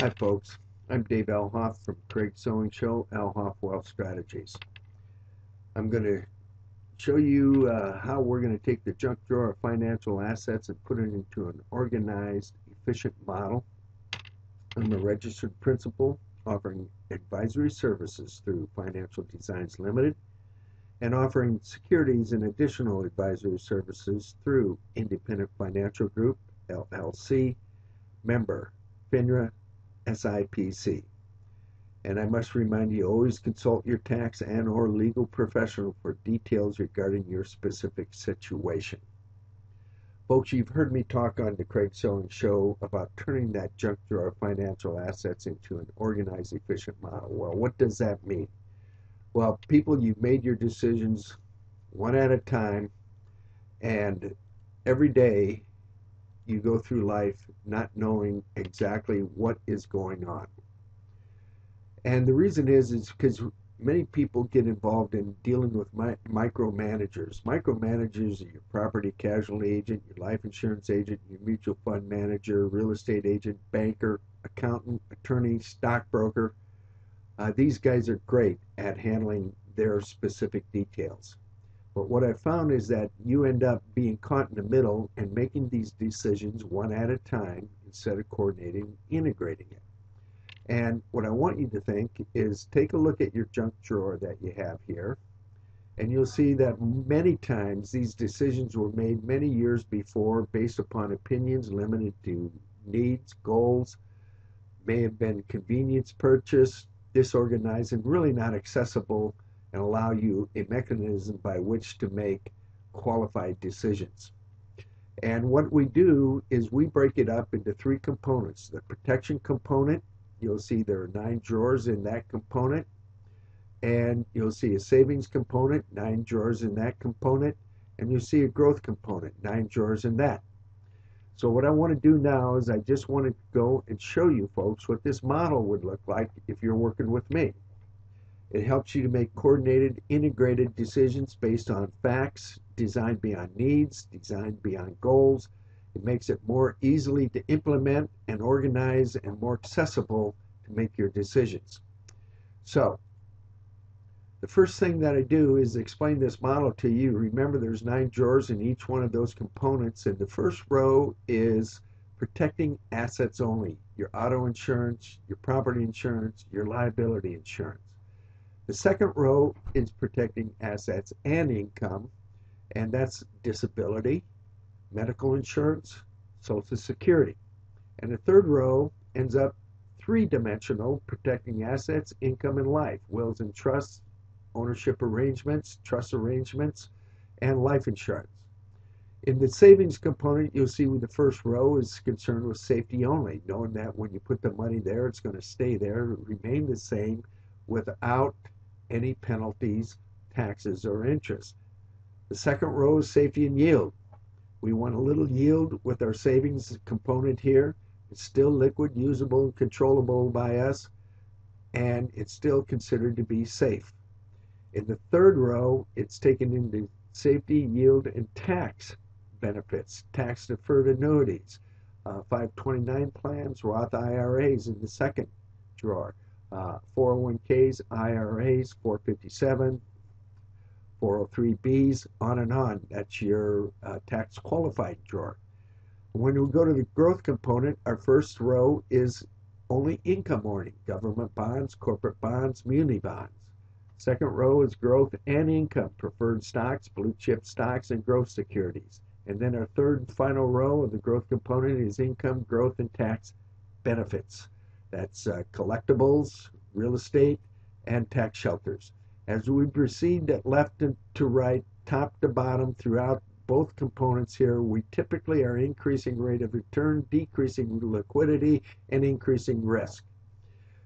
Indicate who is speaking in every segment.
Speaker 1: Hi folks, I'm Dave Alhoff from Craig Sewing Show, Alhoff Wealth Strategies. I'm going to show you how we're going to take the junk drawer of financial assets and put it into an organized, efficient model. I'm a registered principal offering advisory services through Financial Designs Limited and offering securities and additional advisory services through Independent Financial Group, LLC, member FINRA SIPC. And I must remind you, always consult your tax and or legal professional for details regarding your specific situation. Folks, you've heard me talk on the Craig Sewing Show about turning that junk drawer of financial assets into an organized, efficient model. Well, what does that mean? Well, people, you've made your decisions one at a time, and every day you go through life not knowing exactly what is going on. And the reason is because many people get involved in dealing with micromanagers. Micromanagers are your property casualty agent, your life insurance agent, your mutual fund manager, real estate agent, banker, accountant, attorney, stockbroker. These guys are great at handling their specific details. But what I found is that you end up being caught in the middle and making these decisions one at a time instead of coordinating, integrating it. And what I want you to think is take a look at your junk drawer that you have here, and you'll see that many times these decisions were made many years before based upon opinions limited to needs, goals, may have been convenience purchase, disorganized, and really not accessible and allow you a mechanism by which to make qualified decisions. And what we do is we break it up into three components. The protection component, you'll see there are 9 drawers in that component, and you'll see a savings component, 9 drawers in that component, and you'll see a growth component, 9 drawers in that. So what I want to do now is I just want to go and show you folks what this model would look like if you're working with me. It helps you to make coordinated, integrated decisions based on facts, designed beyond needs, designed beyond goals. It makes it more easily to implement and organize and more accessible to make your decisions. So, the first thing that I do is explain this model to you. Remember, there's 9 drawers in each one of those components, and the first row is protecting assets only, your auto insurance, your property insurance, your liability insurance. The second row is protecting assets and income, and that's disability, medical insurance, Social Security. And the third row ends up three-dimensional, protecting assets, income, and life, wills and trusts, ownership arrangements, trust arrangements, and life insurance. In the savings component, you'll see the first row is concerned with safety only, knowing that when you put the money there, it's going to stay there, remain the same without any penalties, taxes, or interest. The second row is safety and yield. We want a little yield with our savings component here. It's still liquid, usable, and controllable by us, and it's still considered to be safe. In the third row, it's taken into safety, yield, and tax benefits, tax-deferred annuities, 529 plans, Roth IRAs in the second drawer, 401ks, IRAs, 457, 403bs, on and on. That's your tax qualified drawer. When we go to the growth component, our first row is only income earning, government bonds, corporate bonds, muni bonds. Second row is growth and income, preferred stocks, blue chip stocks, and growth securities. And then our third and final row of the growth component is income, growth, and tax benefits. That's collectibles, real estate, and tax shelters. As we proceed left to right, top to bottom throughout both components here, we typically are increasing rate of return, decreasing liquidity, and increasing risk.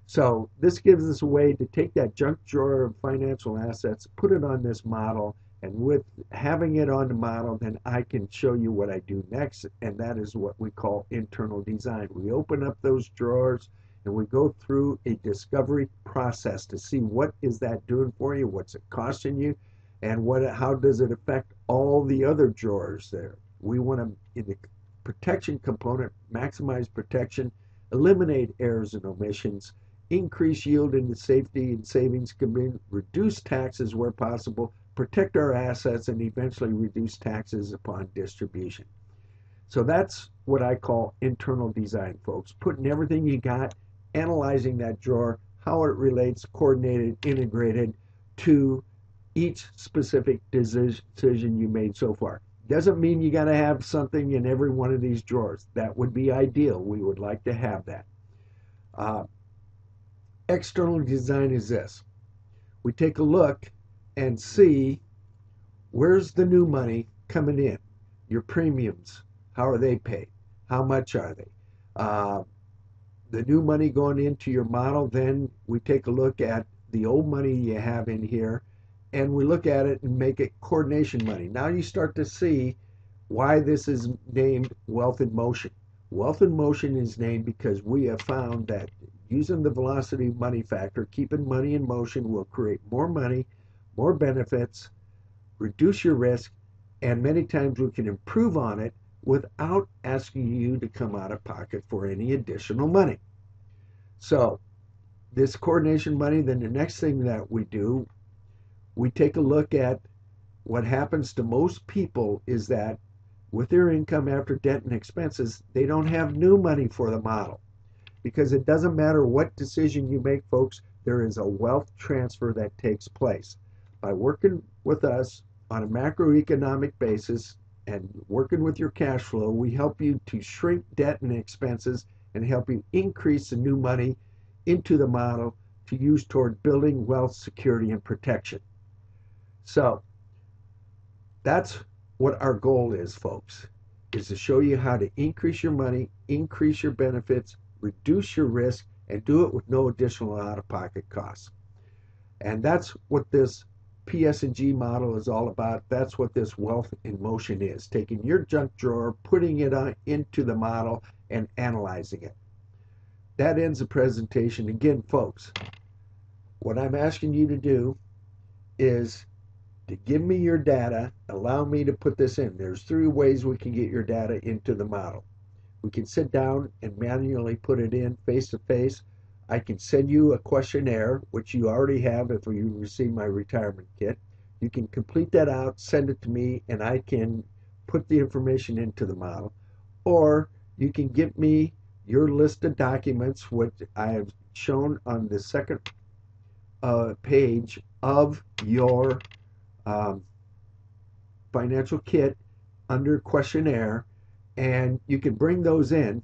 Speaker 1: So this gives us a way to take that junk drawer of financial assets, put it on this model, and with having it on the model, then I can show you what I do next, and that is what we call internal design. We open up those drawers and we go through a discovery process to see what is that doing for you, what's it costing you, and how does it affect all the other drawers there. We want to, in the protection component, maximize protection, eliminate errors and omissions, increase yield in the safety and savings commitment, reduce taxes where possible, protect our assets, and eventually reduce taxes upon distribution. So that's what I call internal design, folks. Putting everything you got, analyzing that drawer, how it relates, coordinated, integrated to each specific decision you made so far. Doesn't mean you got to have something in every one of these drawers. That would be ideal. We would like to have that. External design is this. We take a look and see where's the new money coming in. Your premiums, how are they paid? How much are they? The new money going into your model, then we take a look at the old money you have in here, and we look at it and make it coordination money. Now you start to see why this is named Wealth in Motion. Wealth in Motion is named because we have found that using the velocity money factor, keeping money in motion, will create more money, more benefits, reduce your risk, and many times we can improve on it without asking you to come out of pocket for any additional money. So this coordination money, then the next thing that we do, we take a look at what happens to most people is that with their income after debt and expenses, they don't have new money for the model. Because it doesn't matter what decision you make, folks, there is a wealth transfer that takes place. By working with us on a macroeconomic basis and working with your cash flow, we help you to shrink debt and expenses and help you increase the new money into the model to use toward building wealth, security, and protection. So that's what our goal is, folks, is to show you how to increase your money, increase your benefits, reduce your risk, and do it with no additional out-of-pocket costs. And that's what this PS&G model is all about. That's what this Wealth in Motion is, taking your junk drawer, putting it into the model, and analyzing it. That ends the presentation. Again, folks, what I'm asking you to do is to give me your data, allow me to put this in. There's 3 ways we can get your data into the model. We can sit down and manually put it in face to face. I can send you a questionnaire, which you already have if you receive my retirement kit. You can complete that out, send it to me, and I can put the information into the model. Or you can give me your list of documents, which I have shown on the second page of your financial kit under questionnaire, and you can bring those in.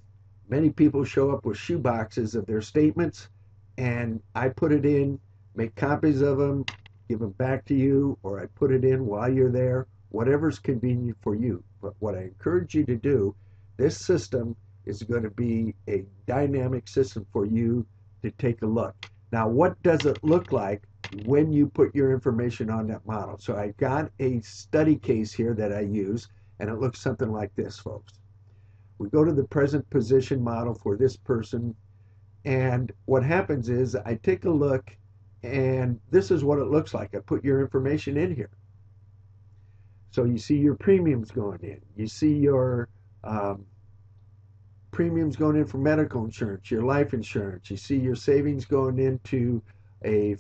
Speaker 1: Many people show up with shoe boxes of their statements, and I put it in, make copies of them, give them back to you, or I put it in while you're there, whatever's convenient for you. But what I encourage you to do, this system is going to be a dynamic system for you to take a look. Now, what does it look like when you put your information on that model? So I got a study case here that I use, and it looks something like this, folks. We go to the present position model for this person, and what happens is I take a look, and this is what it looks like. I put your information in here. So you see your premiums going in. You see your premiums going in for medical insurance, your life insurance. You see your savings going into a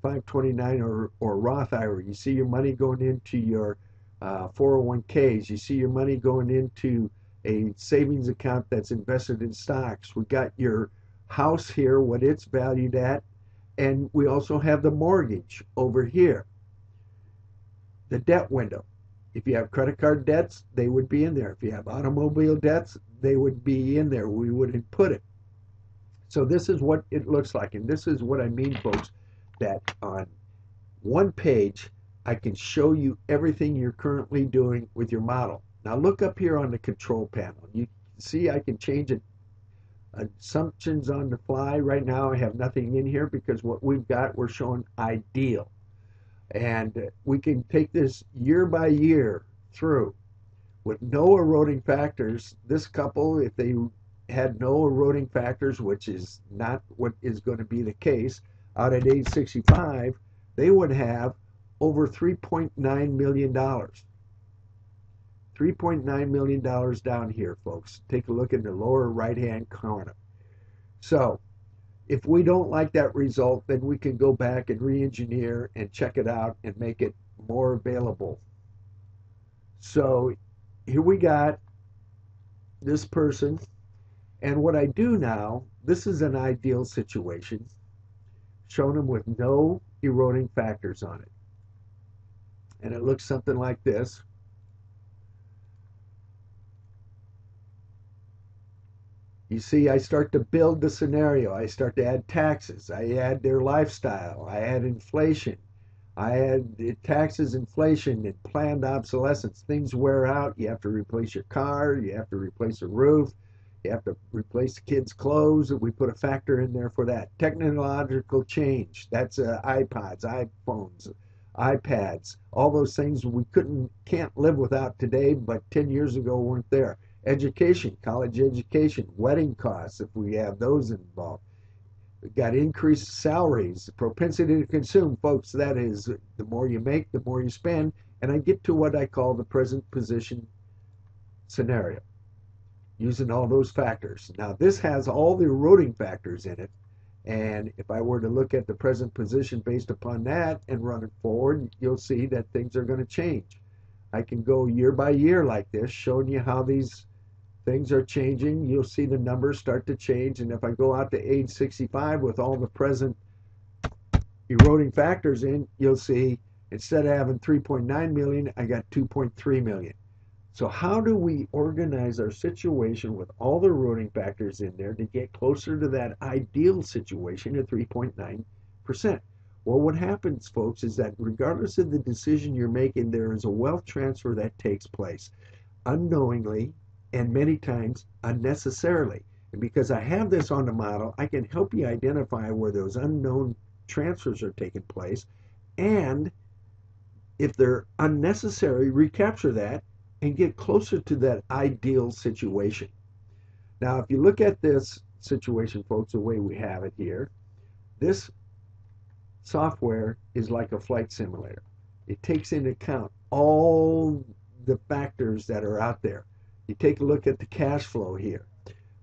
Speaker 1: 529 or Roth IRA. You see your money going into your 401ks. You see your money going into a savings account that's invested in stocks. We got your house here, what it's valued at, and we also have the mortgage over here. The debt window. If you have credit card debts, they would be in there. If you have automobile debts, they would be in there. We wouldn't put it. So this is what it looks like, and this is what I mean, folks, that on one page, I can show you everything you're currently doing with your model. Now look up here on the control panel. You see I can change it, assumptions on the fly. Right now I have nothing in here because what we've got, we're showing ideal. And we can take this year by year through with no eroding factors. This couple, if they had no eroding factors, which is not what is going to be the case, out at age 65, they would have over $3.9 million. $3.9 million down here, folks. Take a look in the lower right-hand corner. So if we don't like that result, then we can go back and re-engineer and check it out and make it more available. So here we got this person, and what I do now, this is an ideal situation, shown them with no eroding factors on it. And it looks something like this. You see, I start to build the scenario. I start to add taxes. I add their lifestyle. I add inflation. I add taxes, inflation, and planned obsolescence. Things wear out. You have to replace your car. You have to replace a roof. You have to replace the kids' clothes. We put a factor in there for that. Technological change. That's iPods, iPhones, iPads. All those things we can't live without today, but 10 years ago weren't there. Education, college education, wedding costs, if we have those involved. We've got increased salaries, propensity to consume, folks. That is, the more you make, the more you spend. And I get to what I call the present position scenario, using all those factors. Now, this has all the eroding factors in it. And if I were to look at the present position based upon that and run it forward, you'll see that things are going to change. I can go year by year like this, showing you how these things are changing. You'll see the numbers start to change. And if I go out to age 65 with all the present eroding factors in, you'll see instead of having 3.9 million, I got 2.3 million. So how do we organize our situation with all the eroding factors in there to get closer to that ideal situation of 3.9%? Well, what happens, folks, is that regardless of the decision you're making, there is a wealth transfer that takes place unknowingly and many times unnecessarily. And because I have this on the model, I can help you identify where those unknown transfers are taking place, and if they're unnecessary, recapture that and get closer to that ideal situation. Now, if you look at this situation, folks, the way we have it here, this software is like a flight simulator. It takes into account all the factors that are out there. You take a look at the cash flow here.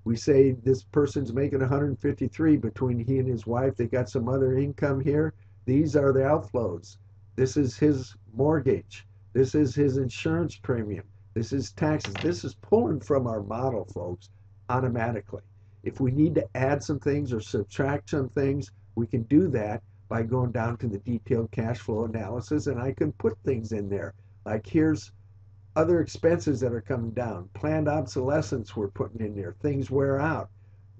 Speaker 1: We say this person's making 153 between he and his wife. They got some other income here. These are the outflows. This is his mortgage. This is his insurance premium. This is taxes. This is pulling from our model, folks, automatically. If we need to add some things or subtract some things, we can do that by going down to the detailed cash flow analysis, and I can put things in there. Like here's other expenses that are coming down. Planned obsolescence we're putting in there. Things wear out.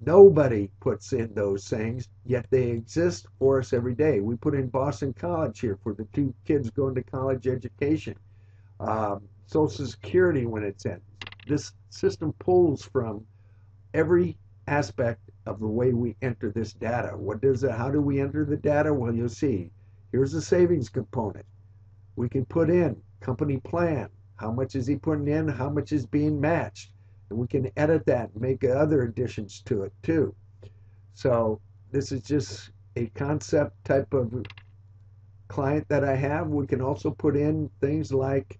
Speaker 1: Nobody puts in those things, yet they exist for us every day. We put in Boston College here for the 2 kids going to college education. Social Security when it's in. This system pulls from every aspect of the way we enter this data. How do we enter the data? Well, you'll see. Here's the savings component. We can put in company plan. How much is he putting in? How much is being matched? And we can edit that and make other additions to it too. So this is just a concept type of client that I have. We can also put in things like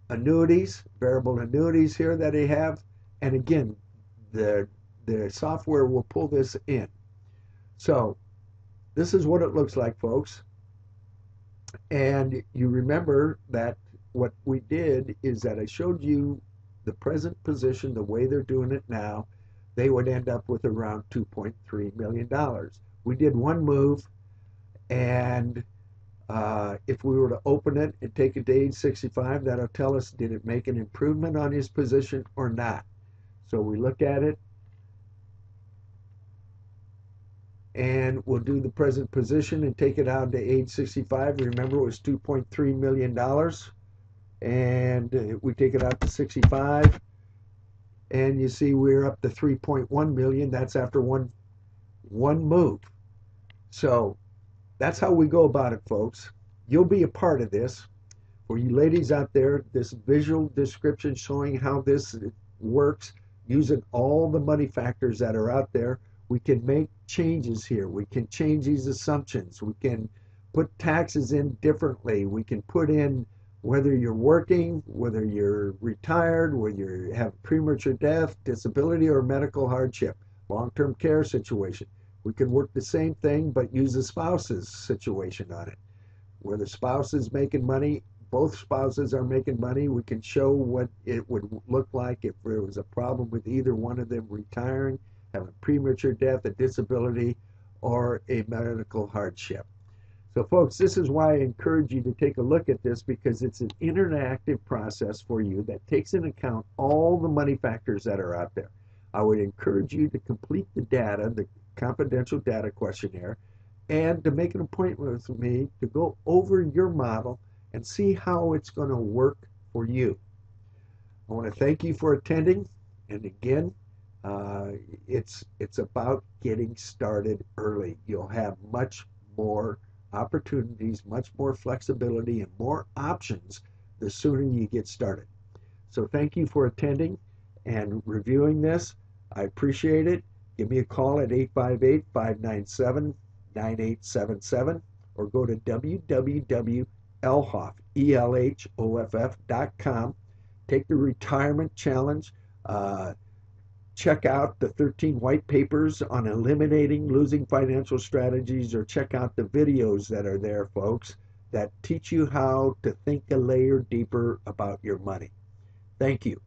Speaker 1: annuities, variable annuities here that they have. And again, the software will pull this in. So this is what it looks like, folks. And you remember that what we did is that I showed you the present position, the way they're doing it now, they would end up with around $2.3 million. We did one move, and if we were to open it and take it to age 65, that'll tell us, did it make an improvement on his position or not? So we look at it, and we'll do the present position and take it out to age 65. Remember, it was $2.3 million. And we take it out to 65. And you see we're up to 3.1 million. That's after one move. So that's how we go about it, folks. You'll be a part of this. For you ladies out there, this visual description showing how this works, using all the money factors that are out there. We can make changes here. We can change these assumptions. We can put taxes in differently. We can put in Whether you're working, whether you're retired, whether you have premature death, disability, or medical hardship, long-term care situation. We can work the same thing, but use the spouse's situation on it. Where the spouse is making money, both spouses are making money. We can show what it would look like if there was a problem with either one of them retiring, having premature death, a disability, or a medical hardship. So, folks, this is why I encourage you to take a look at this, because it's an interactive process for you that takes into account all the money factors that are out there. I would encourage you to complete the data, the confidential data questionnaire, and to make an appointment with me to go over your model and see how it's going to work for you. I want to thank you for attending. And again, uh, it's about getting started early. You'll have much more opportunities, much more flexibility, and more options the sooner you get started. So thank you for attending and reviewing this. I appreciate it. Give me a call at 858-597-9877 or go to www.elhoff.com. Take the retirement challenge. Uh, Check out the 13 white papers on eliminating losing financial strategies, or check out the videos that are there, folks, that teach you how to think a layer deeper about your money. Thank you.